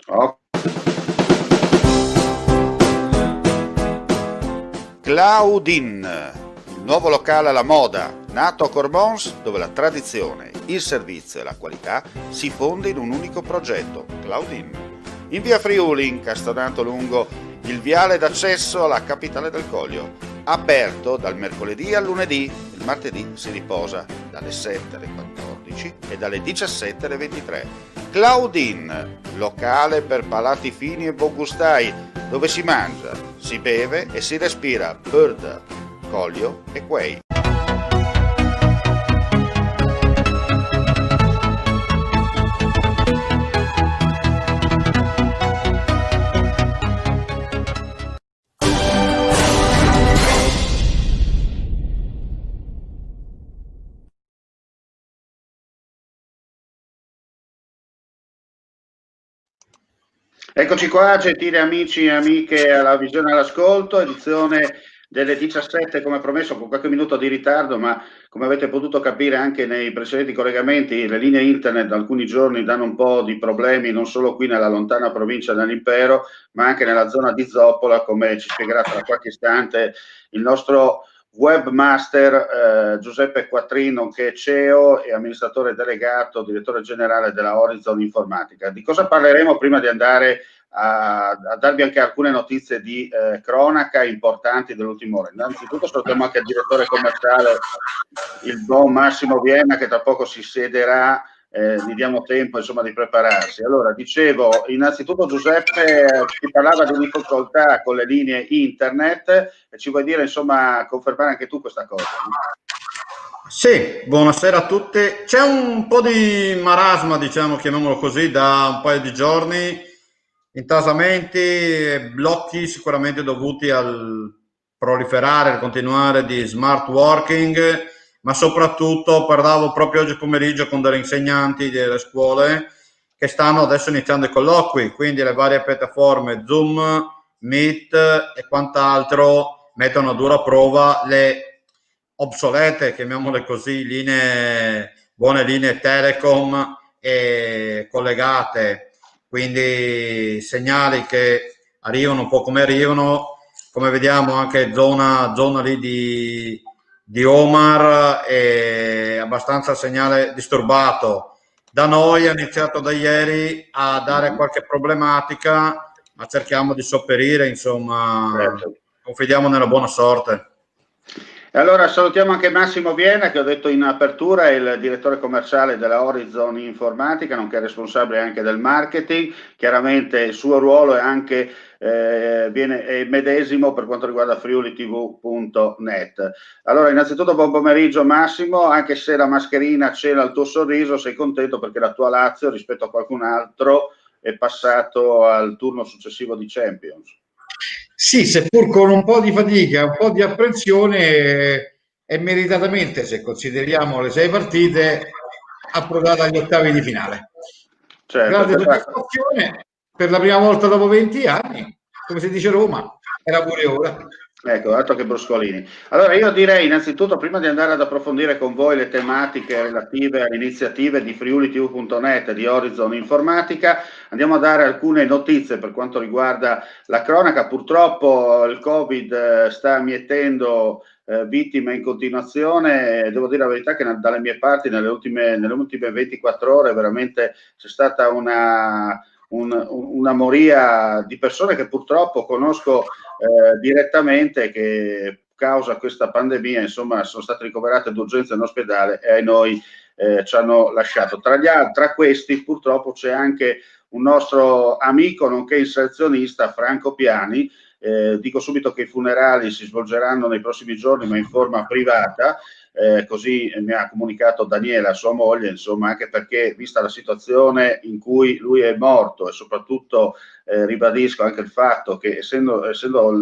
Oh. Claudin, il nuovo locale alla moda, nato a Cormons, dove la tradizione, il servizio e la qualità si fonde in un unico progetto, Claudin. In via Friuli, incastonato lungo il viale d'accesso alla capitale del Coglio. Aperto dal mercoledì al lunedì, il martedì si riposa dalle 7 alle 14 e dalle 17 alle 23. Claudin, locale per palati fini e buongustai, dove si mangia, si beve e si respira bird, Coglio e quei. Eccoci qua, gentili amici e amiche alla visione all'ascolto, edizione delle 17 come promesso, con qualche minuto di ritardo, ma come avete potuto capire anche nei precedenti collegamenti, le linee internet da alcuni giorni danno un po' di problemi, non solo qui nella lontana provincia dell'Impero, ma anche nella zona di Zoppola, come ci spiegherà tra qualche istante il nostro webmaster Giuseppe Quattrino, che è CEO e amministratore delegato, direttore generale della Horizon Informatica. Di cosa parleremo prima di andare a darvi anche alcune notizie di cronaca importanti dell'ultima ora? Innanzitutto salutiamo anche il direttore commerciale, il buon Massimo Vienna, che tra poco si siederà. Gli diamo tempo insomma di prepararsi. Allora, dicevo, innanzitutto Giuseppe ci parlava di difficoltà con le linee internet e ci vuoi dire, insomma, confermare anche tu questa cosa? Sì, buonasera a tutti. C'è un po' di marasma, diciamo, chiamiamolo così, da un paio di giorni, intasamenti e blocchi sicuramente dovuti al proliferare, al continuare di smart working, ma soprattutto parlavo proprio oggi pomeriggio con delle insegnanti delle scuole che stanno adesso iniziando i colloqui, quindi le varie piattaforme Zoom, Meet e quant'altro mettono a dura prova le obsolete, chiamiamole così, buone linee telecom e collegate, quindi segnali che arrivano un po' come arrivano, come vediamo anche zona lì di Omar è abbastanza segnale disturbato. Da noi è iniziato da ieri a dare qualche problematica, ma cerchiamo di sopperire, insomma, Certo. confidiamo nella buona sorte. E allora salutiamo anche Massimo Vienna, che ho detto in apertura, è il direttore commerciale della Horizon Informatica, nonché responsabile anche del marketing. Chiaramente il suo ruolo è anche è medesimo per quanto riguarda friulitv.net. Allora, innanzitutto buon pomeriggio Massimo, anche se la mascherina cela il tuo sorriso, sei contento perché la tua Lazio rispetto a qualcun altro è passato al turno successivo di Champions. Sì, seppur con un po' di fatica, un po' di apprensione e meritatamente, se consideriamo le 6 partite, approdata agli ottavi di finale. Certo, Grande soddisfazione per la prima volta dopo 20 anni, come si dice a Roma, era pure ora. Ecco, altro che bruscolini. Allora io direi innanzitutto, prima di andare ad approfondire con voi le tematiche relative alle iniziative di friulitv.net, di Horizon Informatica, andiamo a dare alcune notizie per quanto riguarda la cronaca. Purtroppo il Covid sta mietendo vittime in continuazione. Devo dire la verità che dalle mie parti nelle ultime 24 ore veramente c'è stata una moria di persone che purtroppo conosco direttamente, che causa questa pandemia insomma sono state ricoverate d'urgenza in ospedale e noi ci hanno lasciato. Tra questi purtroppo c'è anche un nostro amico nonché inserzionista, Franco Piani. Dico subito che i funerali si svolgeranno nei prossimi giorni, ma in forma privata, così mi ha comunicato Daniela, sua moglie, insomma, anche perché vista la situazione in cui lui è morto e soprattutto ribadisco anche il fatto che essendo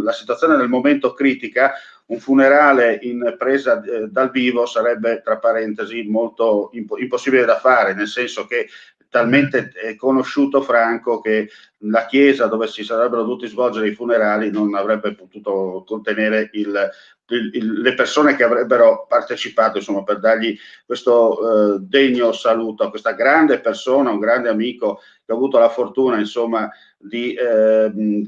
la situazione nel momento critica, un funerale in presa dal vivo sarebbe, tra parentesi, molto impossibile da fare, nel senso che talmente è conosciuto Franco che la chiesa dove si sarebbero dovuti svolgere i funerali non avrebbe potuto contenere il le persone che avrebbero partecipato, insomma, per dargli questo degno saluto a questa grande persona, un grande amico che ho avuto la fortuna, insomma, di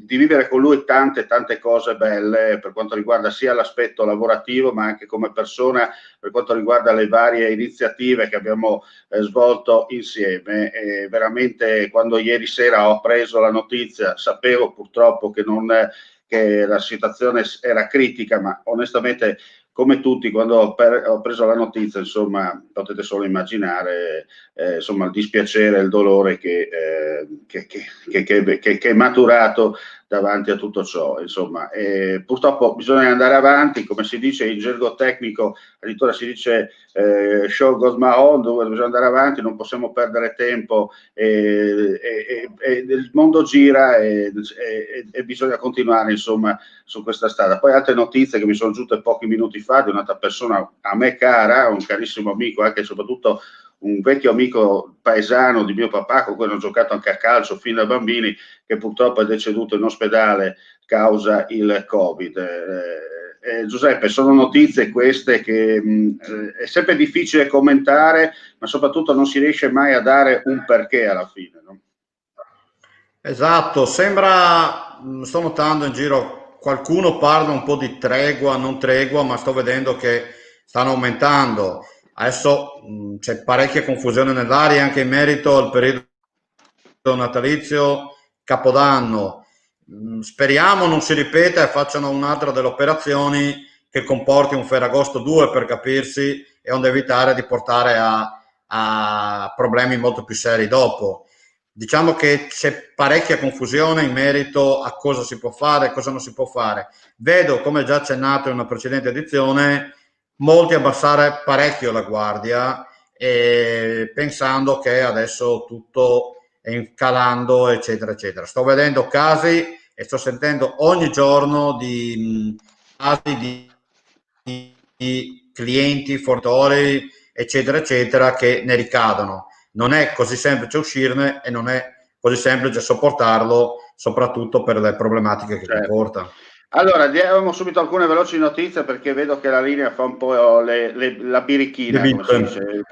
vivere con lui tante cose belle per quanto riguarda sia l'aspetto lavorativo ma anche come persona, per quanto riguarda le varie iniziative che abbiamo svolto insieme. E veramente quando ieri sera ho preso la notizia sapevo purtroppo che la situazione era critica, ma onestamente come tutti quando ho preso la notizia, insomma, potete solo immaginare insomma, il dispiacere, il dolore che è maturato davanti a tutto ciò, insomma. Purtroppo bisogna andare avanti, come si dice in gergo tecnico, addirittura si dice show goes on, dove bisogna andare avanti, non possiamo perdere tempo, il mondo gira e bisogna continuare, insomma, su questa strada. Poi altre notizie che mi sono giunte pochi minuti fa di un'altra persona a me cara, un carissimo amico, anche e soprattutto un vecchio amico paesano di mio papà con cui hanno giocato anche a calcio fin da bambini, che purtroppo è deceduto in ospedale causa il Covid. Giuseppe, sono notizie queste che è sempre difficile commentare, ma soprattutto non si riesce mai a dare un perché alla fine, no? Esatto, sembra, sto notando in giro, qualcuno parla un po' di tregua, non tregua, ma sto vedendo che stanno aumentando. Adesso c'è parecchia confusione nell'aria anche in merito al periodo natalizio, Capodanno. Speriamo non si ripeta e facciano un'altra delle operazioni che comporti un Ferragosto 2 per capirsi e onde evitare di portare a problemi molto più seri dopo. Diciamo che c'è parecchia confusione in merito a cosa si può fare e cosa non si può fare. Vedo, come già accennato in una precedente edizione, molti abbassare parecchio la guardia pensando che adesso tutto è calando, eccetera, eccetera. Sto vedendo casi e sto sentendo ogni giorno di casi di clienti, fornitori, eccetera, eccetera, che ne ricadono. Non è così semplice uscirne e non è così semplice sopportarlo, soprattutto per le problematiche che comporta. Allora, diamo subito alcune veloci notizie perché vedo che la linea fa un po' la birichina, come si dice.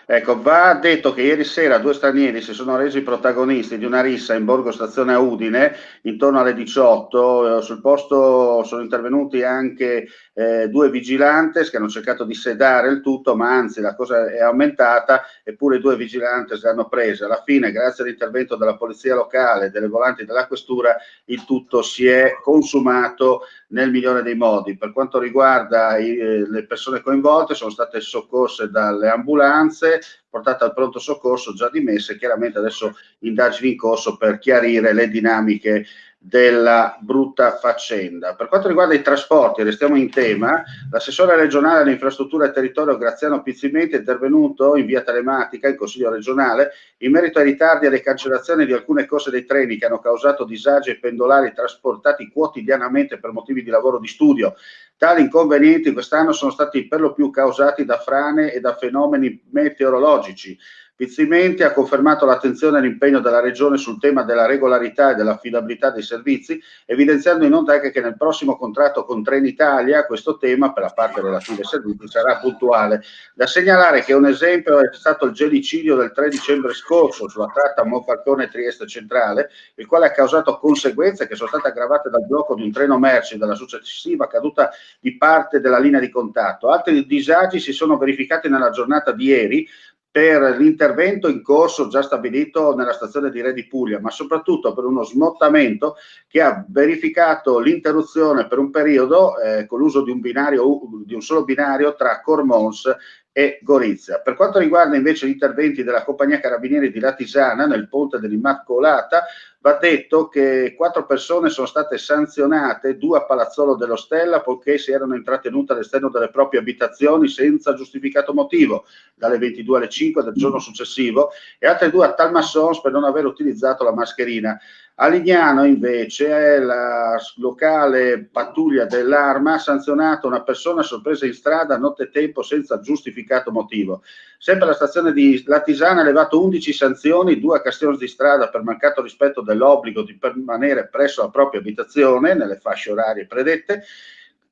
Ecco, va detto che ieri sera 2 stranieri si sono resi protagonisti di una rissa in Borgo Stazione a Udine intorno alle 18. Sul posto sono intervenuti anche 2 vigilantes che hanno cercato di sedare il tutto, ma anzi la cosa è aumentata, eppure i 2 vigilantes le hanno prese. Alla fine, grazie all'intervento della polizia locale, delle volanti della questura, il tutto si è consumato nel migliore dei modi. Per quanto riguarda le persone coinvolte, sono state soccorse dalle ambulanze, portate al pronto soccorso, già dimesse. Chiaramente adesso indagini in corso per chiarire le dinamiche della brutta faccenda. Per quanto riguarda i trasporti, restiamo in tema, l'assessore regionale alle infrastrutture e territorio Graziano Pizzimenti è intervenuto in via telematica in Consiglio regionale in merito ai ritardi e alle cancellazioni di alcune corse dei treni che hanno causato disagi ai pendolari trasportati quotidianamente per motivi di lavoro o di studio. Tali inconvenienti quest'anno sono stati per lo più causati da frane e da fenomeni meteorologici. Pizzimenti ha confermato l'attenzione e l'impegno della Regione sul tema della regolarità e dell'affidabilità dei servizi, evidenziando inoltre anche che nel prossimo contratto con Trenitalia questo tema, per la parte relativa ai servizi, sarà puntuale. Da segnalare che un esempio è stato il gelicidio del 3 dicembre scorso sulla tratta Monfalcone-Trieste Centrale, il quale ha causato conseguenze che sono state aggravate dal blocco di un treno merci e dalla successiva caduta di parte della linea di contatto. Altri disagi si sono verificati nella giornata di ieri per l'intervento in corso già stabilito nella stazione di Re di Puglia, ma soprattutto per uno smottamento che ha verificato l'interruzione per un periodo con l'uso di un solo binario tra Cormons e Gorizia. Per quanto riguarda invece gli interventi della compagnia carabinieri di Latisana nel ponte dell'Immacolata, va detto che 4 persone sono state sanzionate, 2 a Palazzolo dello Stella, poiché si erano intrattenute all'esterno delle proprie abitazioni senza giustificato motivo, dalle 22 alle 5 del giorno successivo, e altre 2 a Talmassons per non aver utilizzato la mascherina. A Lignano invece la locale pattuglia dell'Arma ha sanzionato una persona sorpresa in strada a nottetempo senza giustificato motivo. Sempre alla stazione di Latisana ha elevato 11 sanzioni, 2 a Castione di Strada per mancato rispetto dell'obbligo di permanere presso la propria abitazione nelle fasce orarie predette,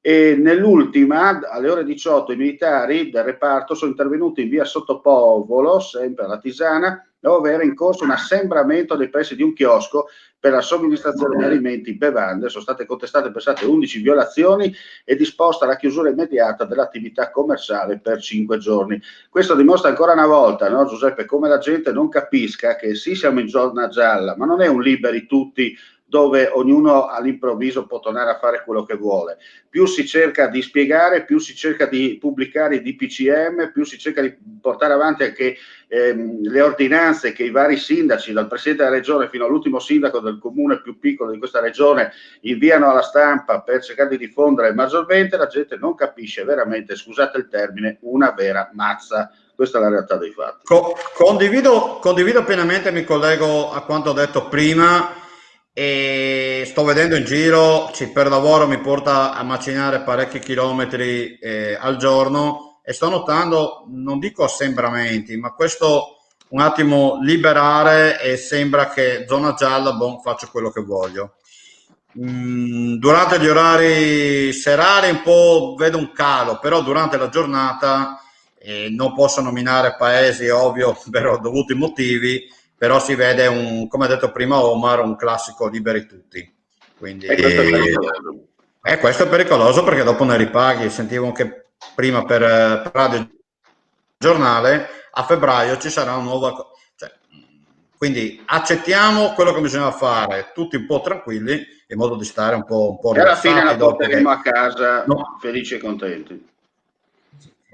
e nell'ultima, alle ore 18, i militari del reparto sono intervenuti in via Sottopopolo, sempre alla Tisana, dove era in corso un assembramento nei pressi di un chiosco per la somministrazione di alimenti e bevande. Sono state contestate, pensate, 11 violazioni e disposta la chiusura immediata dell'attività commerciale per 5 giorni. Questo dimostra ancora una volta, no, Giuseppe, come la gente non capisca che sì, siamo in zona gialla, ma non è un liberi tutti dove ognuno all'improvviso può tornare a fare quello che vuole. Più si cerca di spiegare, più si cerca di pubblicare i DPCM, più si cerca di portare avanti anche le ordinanze che i vari sindaci, dal presidente della regione fino all'ultimo sindaco del comune più piccolo di questa regione, inviano alla stampa per cercare di diffondere maggiormente. La gente non capisce veramente, scusate il termine, una vera mazza. Questa è la realtà dei fatti. Condivido pienamente, mi collego a quanto ho detto prima. E sto vedendo in giro, per lavoro mi porta a macinare parecchi chilometri al giorno e sto notando, non dico assembramenti, ma questo un attimo liberare e sembra che zona gialla, boh, faccio quello che voglio. Durante gli orari serali un po' vedo un calo, però durante la giornata non posso nominare paesi, ovvio, per dovuti motivi, però si vede come ha detto prima Omar, un classico liberi tutti. Quindi, questo è pericoloso perché dopo ne ripaghi. Sentivo che prima per Radio Giornale a febbraio ci sarà una nuova. Quindi accettiamo quello che bisogna fare, tutti un po' tranquilli, in modo di stare un po' e alla fine la rilassati. porteremo a casa felici e contenti.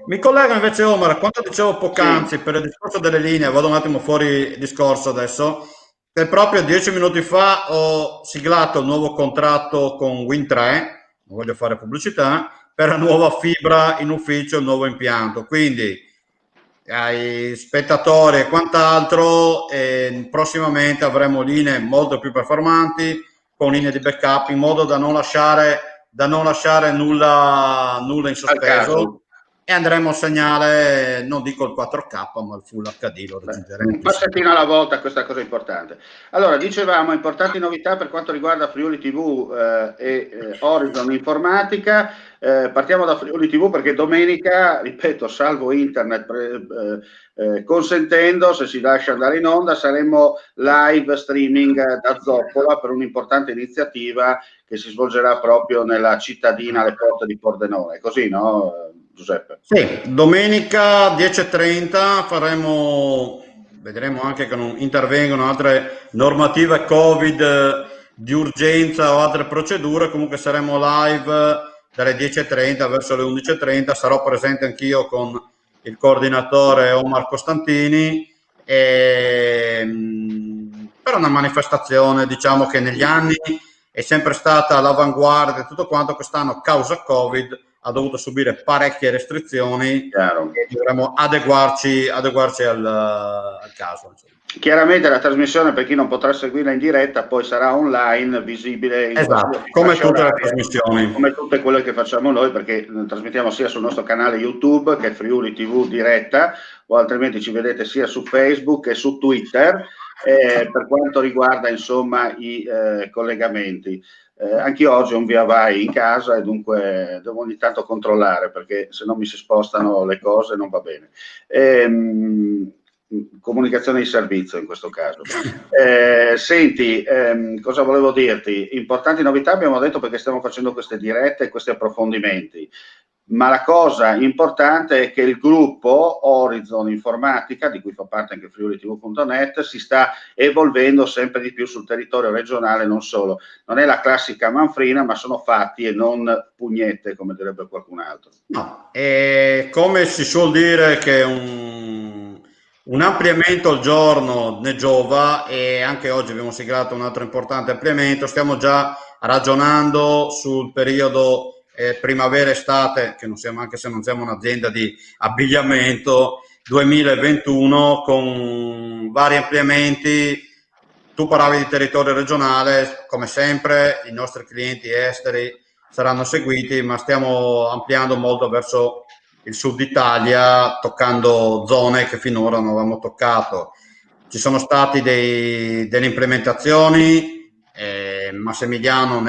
Mi collego invece Omar, quando dicevo poc'anzi per il discorso delle linee, vado un attimo fuori discorso adesso, che proprio 10 minuti fa ho siglato il nuovo contratto con Wind3, non voglio fare pubblicità, per la nuova fibra in ufficio, il nuovo impianto. Quindi ai spettatori e quant'altro, prossimamente avremo linee molto più performanti, con linee di backup, in modo da non lasciare nulla in sospeso. E andremo a segnale, non dico il 4K, ma il Full HD lo raggiungeremo. Un passettino alla volta, questa cosa è importante. Allora, dicevamo, importanti novità per quanto riguarda Friuli TV e Horizon Informatica. Partiamo da Friuli TV perché domenica, ripeto, salvo internet consentendo, se si lascia andare in onda, saremo live streaming da Zoppola per un'importante iniziativa che si svolgerà proprio nella cittadina alle porte di Pordenone. Così, no, Giuseppe? Sì, domenica 10:30 vedremo anche che non intervengono altre normative Covid di urgenza o altre procedure. Comunque saremo live dalle 10:30 verso le 11:30. Sarò presente anch'io con il coordinatore Omar Costantini per una manifestazione, diciamo, che negli anni è sempre stata all'avanguardia e tutto quanto. Quest'anno, causa Covid, ha dovuto subire parecchie restrizioni. Chiaro. E dovremo adeguarci al caso. Chiaramente la trasmissione, per chi non potrà seguirla in diretta, poi sarà online, visibile in come tutte le trasmissioni, come tutte quelle che facciamo noi, perché trasmettiamo sia sul nostro canale YouTube, che è Friuli TV diretta, o altrimenti ci vedete sia su Facebook che su Twitter, per quanto riguarda insomma i collegamenti. Anch'io oggi ho un via vai in casa e dunque devo ogni tanto controllare, perché se no mi si spostano le cose, non va bene. Comunicazione di servizio in questo caso. Senti, cosa volevo dirti? Importanti novità abbiamo detto, perché stiamo facendo queste dirette e questi approfondimenti, ma la cosa importante è che il gruppo Horizon Informatica, di cui fa parte anche FriuliTV.net, si sta evolvendo sempre di più sul territorio regionale, non solo. Non è la classica manfrina, ma sono fatti e non pugnette, come direbbe qualcun altro. No, come si suol dire che un ampliamento al giorno ne giova, e anche oggi abbiamo siglato un altro importante ampliamento. Stiamo già ragionando sul periodo primavera-estate, che non siamo, anche se non siamo un'azienda di abbigliamento, 2021, con vari ampliamenti. Tu parlavi di territorio regionale, come sempre i nostri clienti esteri saranno seguiti, ma stiamo ampliando molto verso il sud Italia, toccando zone che finora non avevamo toccato. Ci sono stati delle implementazioni, Massimiliano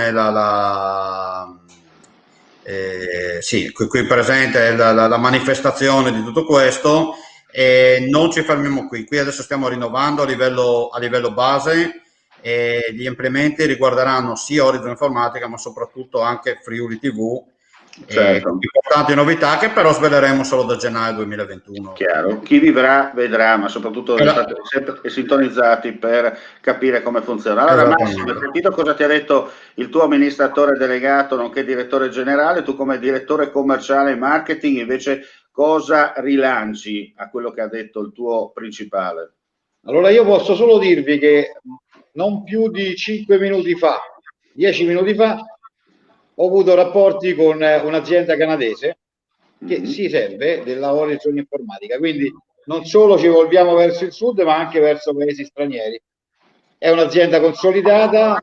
Sì, qui presente è la manifestazione di tutto questo, e non ci fermiamo qui adesso stiamo rinnovando a livello base, e gli implementi riguarderanno sia Horizon Informatica ma soprattutto anche Friuli TV, Certo. importanti novità che però sveleremo solo da gennaio 2021. Chiaro, chi vivrà vedrà, ma soprattutto state sempre sintonizzati per capire come funziona. Allora Massimo, hai sentito cosa ti ha detto il tuo amministratore delegato nonché direttore generale? Tu come direttore commerciale e marketing invece cosa rilanci a quello che ha detto il tuo principale? Allora io posso solo dirvi che non più di 5 minuti fa, 10 minuti fa, ho avuto rapporti con un'azienda canadese che si serve della Horizon Informatica, quindi non solo ci evolviamo verso il sud ma anche verso paesi stranieri. È un'azienda consolidata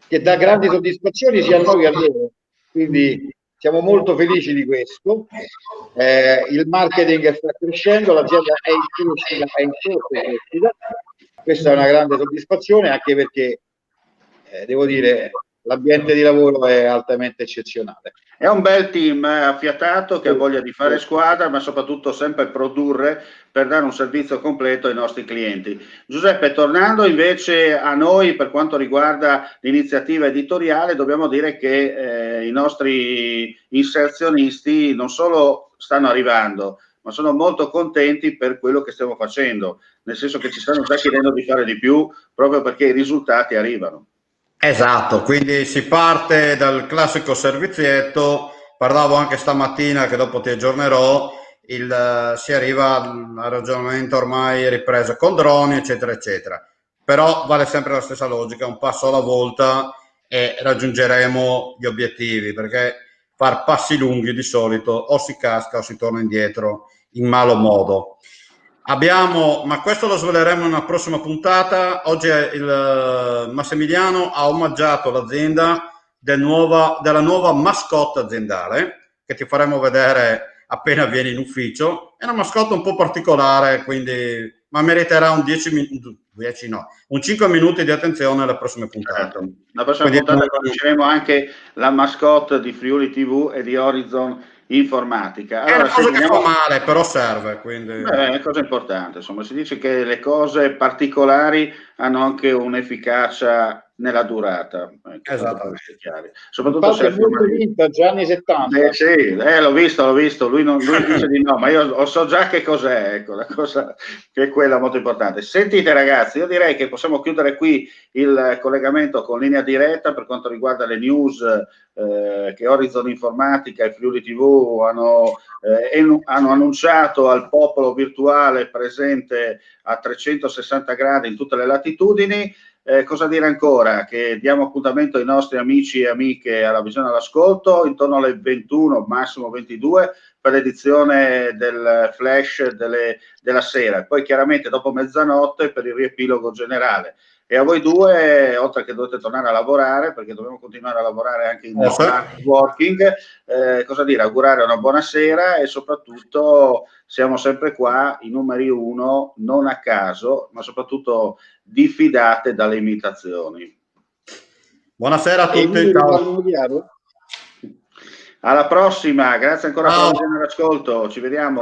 che dà grandi soddisfazioni sia a noi che a loro, quindi siamo molto felici di questo. Il marketing sta crescendo, l'azienda è in crescita, è in corso di crescita. Questa è una grande soddisfazione, anche perché devo dire l'ambiente di lavoro è altamente eccezionale. È un bel team affiatato che ha voglia di fare squadra, ma soprattutto sempre produrre per dare un servizio completo ai nostri clienti. Giuseppe, tornando invece a noi per quanto riguarda l'iniziativa editoriale, dobbiamo dire che i nostri inserzionisti non solo stanno arrivando, ma sono molto contenti per quello che stiamo facendo, nel senso che ci stanno già chiedendo di fare di più proprio perché i risultati arrivano. Esatto, quindi si parte dal classico servizietto, parlavo anche stamattina che dopo ti aggiornerò, si arriva al ragionamento ormai ripreso con droni eccetera eccetera, però vale sempre la stessa logica, un passo alla volta e raggiungeremo gli obiettivi, perché far passi lunghi di solito o si casca o si torna indietro in malo modo. Ma questo lo sveleremo in una prossima puntata. Oggi il Massimiliano ha omaggiato l'azienda della nuova mascotte aziendale che ti faremo vedere appena vieni in ufficio. È una mascotte un po' particolare, quindi ma meriterà un 5 minuti di attenzione alle prossime puntate. La prossima puntata conosceremo anche la mascotte di Friuli TV e di Horizon Informatica. Allora, è una cosa che fa male, però serve. Quindi... Beh, è una cosa importante. Insomma, si dice che le cose particolari hanno anche un'efficacia nella durata. Esattamente. Soprattutto se è molto vintage, anni 70. sì, l'ho visto. Lui dice di no, ma io so già che cos'è. Ecco, la cosa che è quella molto importante. Sentite ragazzi, io direi che possiamo chiudere qui il collegamento con linea diretta per quanto riguarda le news che Horizon Informatica e Friuli TV hanno annunciato al popolo virtuale presente a 360 gradi in tutte le latitudini. Cosa dire ancora? Che diamo appuntamento ai nostri amici e amiche alla visione all'ascolto intorno alle 21, massimo 22, per l'edizione del flash della sera. Poi chiaramente dopo mezzanotte per il riepilogo generale. E a voi due, oltre che dovete tornare a lavorare, perché dobbiamo continuare a lavorare anche in smart working, cosa dire? Augurare una buona sera e soprattutto siamo sempre qua, i numeri uno, non a caso, ma soprattutto diffidate dalle imitazioni. Buonasera a tutti. Ciao. Alla prossima, grazie ancora per la visione all'ascolto, ci vediamo,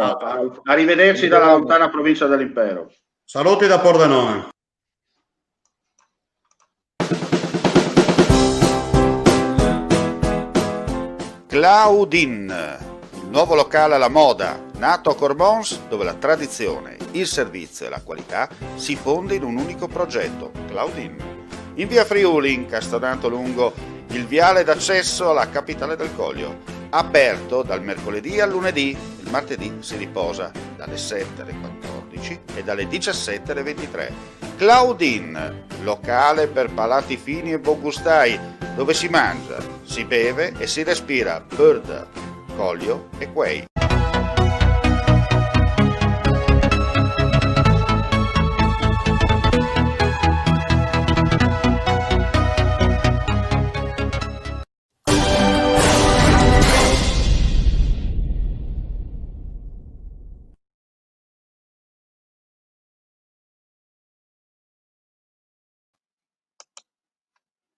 arrivederci dalla lontana provincia dell'Impero. Saluti da Pordenone. Claudin, il nuovo locale alla moda, nato a Corbons, dove la tradizione, il servizio e la qualità si fonde in un unico progetto, Claudin. In via Friuli, incastonato lungo il viale d'accesso alla capitale del Coglio, aperto dal mercoledì al lunedì, il martedì si riposa dalle 7 alle 14 e dalle 17 alle 23. Claudin, locale per palati fini e buongustai, dove si mangia, si beve e si respira bird, Coglio e Quay.